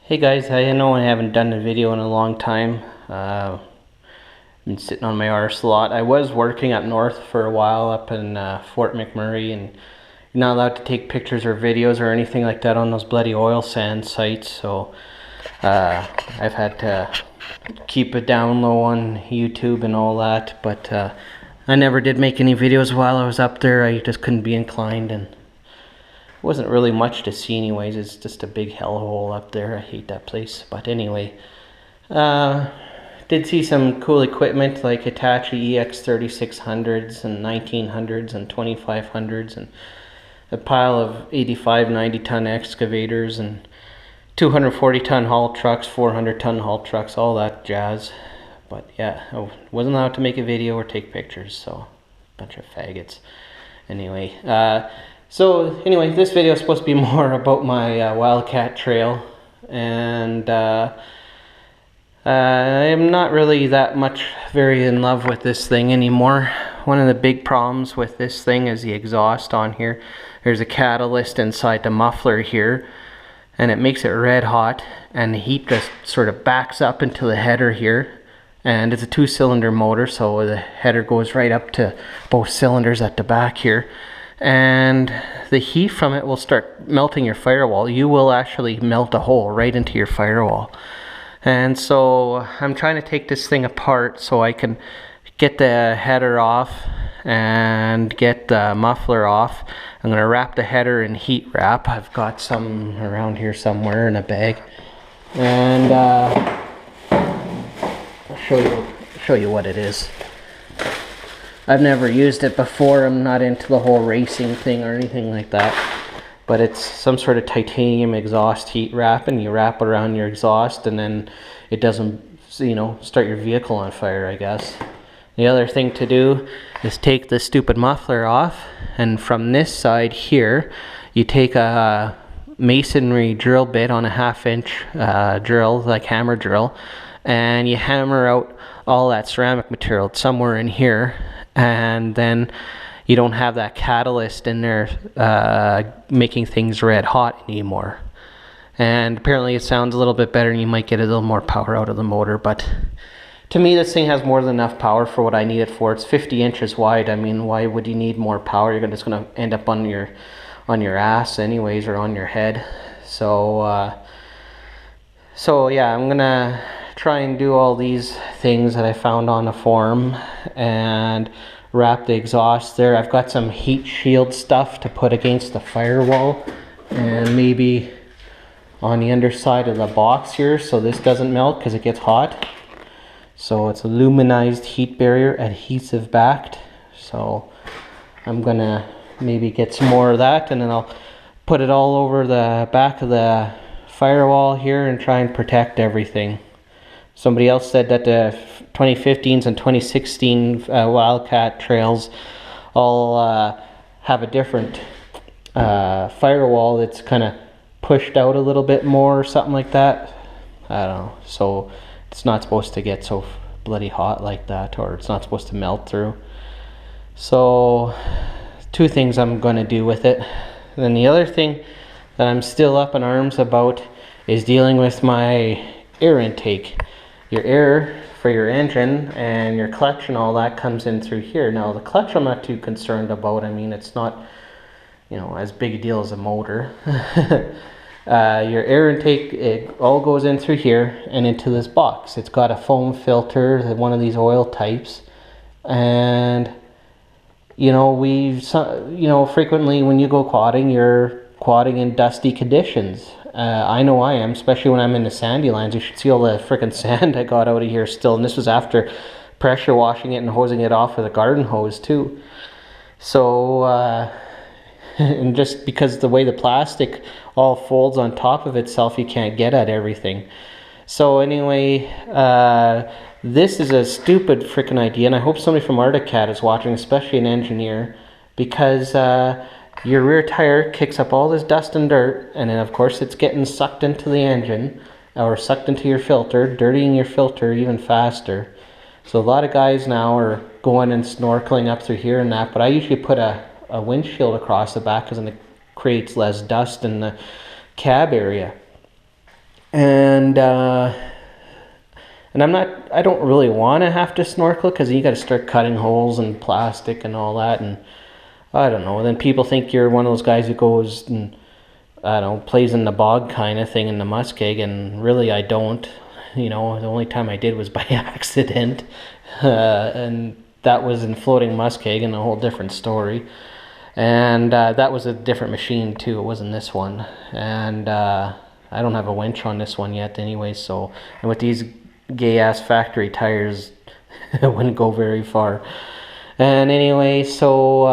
Hey guys, I know I haven't done a video in a long time. Been sitting on my arse a lot. I was working up north for a while up in Fort McMurray, and you're not allowed to take pictures or videos or anything like that on those bloody oil sand sites, so I've had to keep it down low on YouTube and all that, but I never did make any videos while I was up there. I just couldn't be inclined, and wasn't really much to see anyways. It's just a big hellhole up there. I hate that place. But anyway, did see some cool equipment like Hitachi EX3600s and 1900s and 2500s and a pile of 85, 90 ton excavators and 240 ton haul trucks, 400 ton haul trucks, all that jazz. But yeah, I wasn't allowed to make a video or take pictures, so bunch of faggots. Anyway, So anyway, this video is supposed to be more about my Wildcat Trail, and I'm not really that much very in love with this thing anymore. One of the big problems with this thing is the exhaust on here. There's a catalyst inside the muffler here, and it makes it red hot, and the heat just sort of backs up into the header here. And it's a 2-cylinder motor, so the header goes right up to both cylinders at the back here. And the heat from it will start melting your firewall. You will actually melt a hole right into your firewall. And so I'm trying to take this thing apart so I can get the header off and get the muffler off. I'm going to wrap the header in heat wrap. I've got some around here somewhere in a bag. And I'll show you what it is. I've never used it before. I'm not into the whole racing thing or anything like that. But it's some sort of titanium exhaust heat wrap, and you wrap it around your exhaust, and then it doesn't, start your vehicle on fire, I guess. The other thing to do is take the stupid muffler off, and from this side here, you take a masonry drill bit on a 1/2 inch drill, like hammer drill, and you hammer out all that ceramic material. It's somewhere in here. And then you don't have that catalyst in there making things red hot anymore. And apparently it sounds a little bit better, and you might get a little more power out of the motor. But to me, this thing has more than enough power for what I need it for. It's 50 inches wide. I mean, why would you need more power? You're just going to end up on your ass anyways, or on your head. So yeah, I'm gonna try and do all these things that I found on a forum and wrap the exhaust there. I've got some heat shield stuff to put against the firewall, and maybe on the underside of the box here, so this doesn't melt because it gets hot. So it's aluminized heat barrier, adhesive backed. So I'm gonna maybe get some more of that, and then I'll put it all over the back of the firewall here and try and protect everything. Somebody else said that the 2015s and 2016 Wildcat trails all have a different firewall that's kind of pushed out a little bit more or something like that. I don't know. So it's not supposed to get so bloody hot like that, or it's not supposed to melt through. So 2 things I'm going to do with it. And then the other thing that I'm still up in arms about is dealing with my air intake. Your air for your engine and your clutch and all that comes in through here. Now the clutch I'm not too concerned about. I mean, it's not, as big a deal as a motor. Your air intake, it all goes in through here and into this box. It's got a foam filter, one of these oil types, and frequently when you go quadding, you're quadding in dusty conditions. I know I am, especially when I'm in the sandy lines. You should see all the freaking sand I got out of here still, and this was after pressure washing it and hosing it off with a garden hose too. So and just because the way the plastic all folds on top of itself, you can't get at everything. So anyway, this is a stupid freaking idea, and I hope somebody from Arctic is watching, especially an engineer, because your rear tire kicks up all this dust and dirt, and then of course it's getting sucked into the engine, or sucked into your filter, dirtying your filter even faster. So a lot of guys now are going and snorkeling up through here and that, but I usually put a windshield across the back because it creates less dust in the cab area. And I don't really want to have to snorkel because you got to start cutting holes in plastic and all that, and I don't know. Then people think you're one of those guys who goes and, I don't know, plays in the bog kind of thing in the muskeg, and really I don't. The only time I did was by accident, and that was in floating muskeg, and a whole different story. And that was a different machine too. It wasn't this one, and I don't have a winch on this one yet, anyway. So, and with these gay ass factory tires, it wouldn't go very far. And anyway, so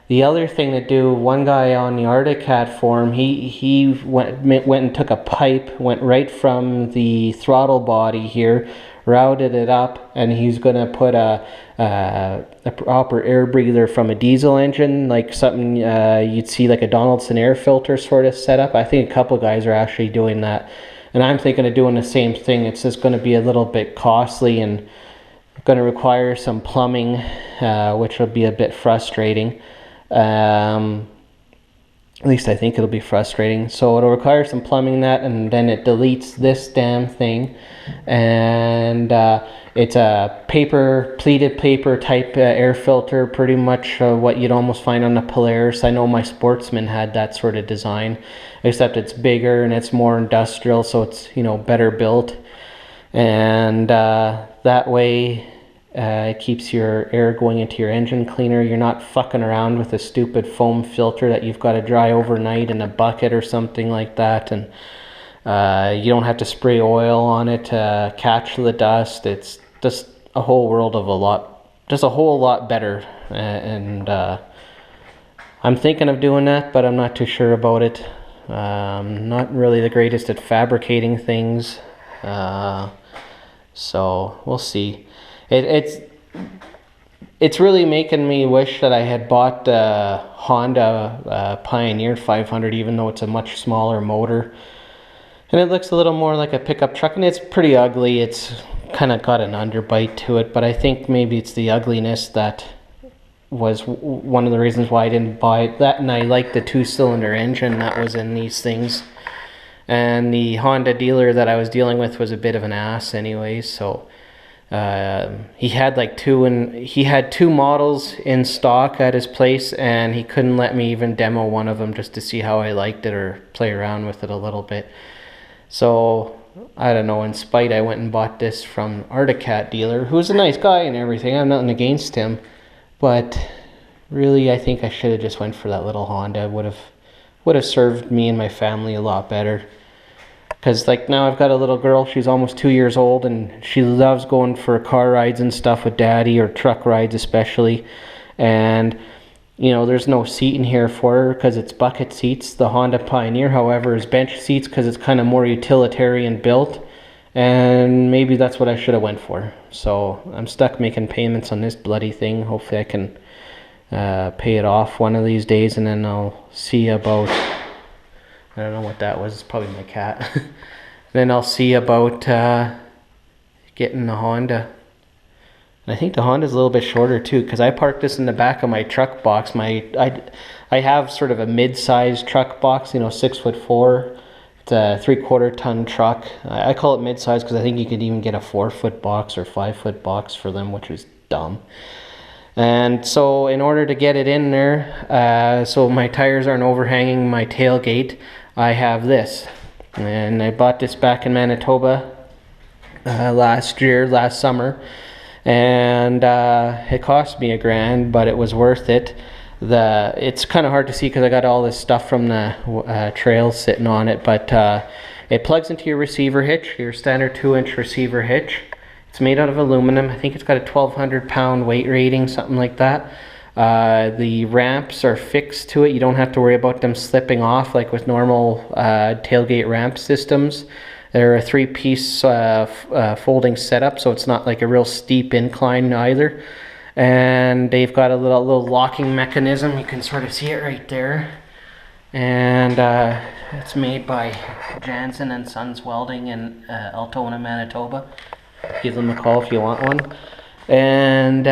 the other thing to do, one guy on the Arcticat forum, he went and took a pipe, went right from the throttle body here, routed it up, and he's gonna put a proper air breather from a diesel engine, like something you'd see like a Donaldson air filter sort of setup. I think a couple guys are actually doing that, and I'm thinking of doing the same thing. It's just going to be a little bit costly and going to require some plumbing, which will be a bit frustrating. At least I think it'll be frustrating. So it'll require some plumbing, that, and then it deletes this damn thing. And it's a pleated paper type air filter, pretty much what you'd almost find on the Polaris. I know my Sportsman had that sort of design, except it's bigger and it's more industrial, so it's better built. And that way it keeps your air going into your engine cleaner. You're not fucking around with a stupid foam filter that you've got to dry overnight in a bucket or something like that. And you don't have to spray oil on it to catch the dust. It's just a whole lot better. And I'm thinking of doing that, but I'm not too sure about it. Not really the greatest at fabricating things. So we'll see. It's really making me wish that I had bought the Honda Pioneer 500, even though it's a much smaller motor. And it looks a little more like a pickup truck, and it's pretty ugly. It's kind of got an underbite to it, but I think maybe it's the ugliness that was one of the reasons why I didn't buy it. That, and I like the 2-cylinder engine that was in these things. And the Honda dealer that I was dealing with was a bit of an ass anyway, so he had two models in stock at his place, and he couldn't let me even demo one of them just to see how I liked it or play around with it a little bit. So I don't know, in spite, I went and bought this from Arcticat dealer, who's a nice guy and everything. I have nothing against him, but really I think I should have just went for that little Honda. Would have served me and my family a lot better. Because now I've got a little girl, she's almost 2 years old, and she loves going for car rides and stuff with daddy, or truck rides especially. And there's no seat in here for her because it's bucket seats. The Honda Pioneer, however, is bench seats because it's kind of more utilitarian built, and maybe that's what I should have went for. So I'm stuck making payments on this bloody thing. Hopefully I can pay it off one of these days, and then I'll see about, I don't know what that was, it's probably my cat. Then I'll see about getting the Honda. And I think the Honda's a little bit shorter too, because I parked this in the back of my truck box. I have sort of a mid-sized truck box, 6'4". It's a 3/4 ton truck. I call it mid-size because I think you could even get a 4-foot box or 5-foot box for them, which is dumb. And so in order to get it in there, so my tires aren't overhanging my tailgate, I have this. And I bought this back in Manitoba last summer. And it cost me $1,000, but it was worth it. It's kind of hard to see because I got all this stuff from the trail sitting on it, but it plugs into your receiver hitch, your standard 2-inch receiver hitch. It's made out of aluminum. I think it's got a 1,200 pound weight rating, something like that. The ramps are fixed to it. You don't have to worry about them slipping off like with normal tailgate ramp systems. They're a 3-piece folding setup, so it's not like a real steep incline either. And they've got a little locking mechanism. You can sort of see it right there. And it's made by Jansen and Sons Welding in Altona, Manitoba. Give them a call if you want one. And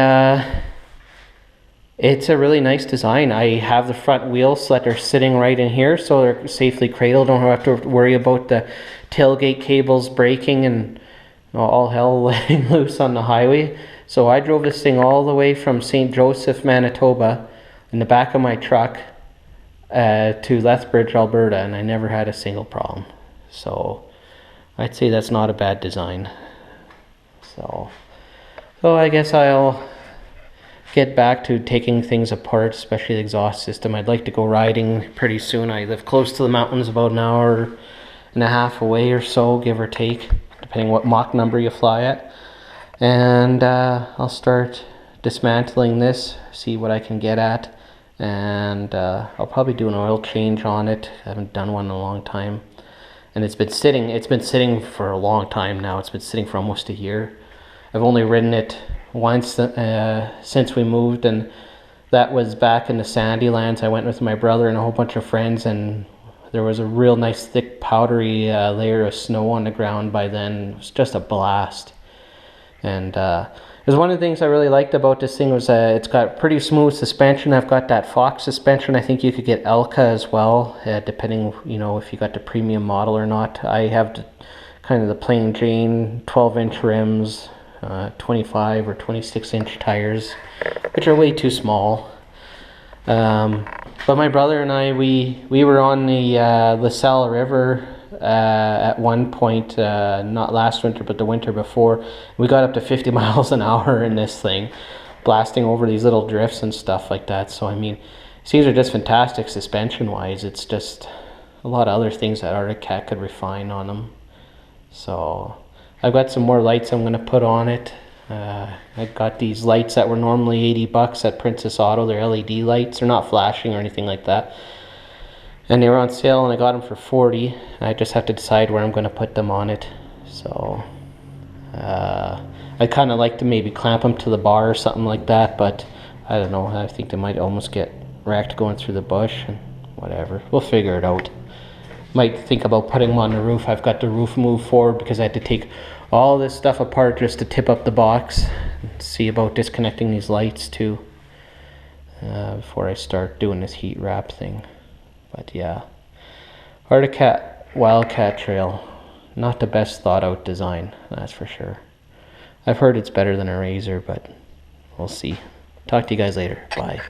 It's a really nice design. I have the front wheels so that they're sitting right in here, so they're safely cradled. Don't have to worry about the tailgate cables breaking and all hell letting loose on the highway. So I drove this thing all the way from St. Joseph, Manitoba, in the back of my truck to Lethbridge, Alberta, and I never had a single problem. So I'd say that's not a bad design. So I guess I'll get back to taking things apart, especially the exhaust system. I'd like to go riding pretty soon. I live close to the mountains, about an hour and a half away or so, give or take, depending what Mach number you fly at. And I'll start dismantling this, see what I can get at, and I'll probably do an oil change on it. I haven't done one in a long time, and it's been sitting for a long time now. It's been sitting for almost a year. I've only ridden it once since we moved, and that was back in the sandy lands. I went with my brother and a whole bunch of friends, and there was a real nice thick powdery layer of snow on the ground by then. It was just a blast. And it was one of the things I really liked about this thing was it's got pretty smooth suspension. I've got that Fox suspension. I think you could get Elka as well, depending, you know, if you got the premium model or not. I have kind of the plain Jane 12-inch rims, 25 or 26-inch tires, which are way too small. But my brother and I, we were on the LaSalle River at one point, not last winter, but the winter before. We got up to 50 miles an hour in this thing, blasting over these little drifts and stuff like that. So, I mean, these are just fantastic suspension-wise. It's just a lot of other things that Arctic Cat could refine on them. So I've got some more lights I'm going to put on it. I got these lights that were normally $80 at Princess Auto. They're LED lights. They're not flashing or anything like that. And they were on sale, and I got them for $40. I just have to decide where I'm going to put them on it. So I'd kind of like to maybe clamp them to the bar or something like that, but I don't know. I think they might almost get wrecked going through the bush, and whatever. We'll figure it out. Might think about putting them on the roof. I've got the roof moved forward because I had to take all this stuff apart just to tip up the box. See about disconnecting these lights too before I start doing this heat wrap thing. But yeah, Arctic Cat Wildcat Trail, not the best thought out design, that's for sure. I've heard it's better than a Razor, but we'll see. Talk to you guys later. Bye.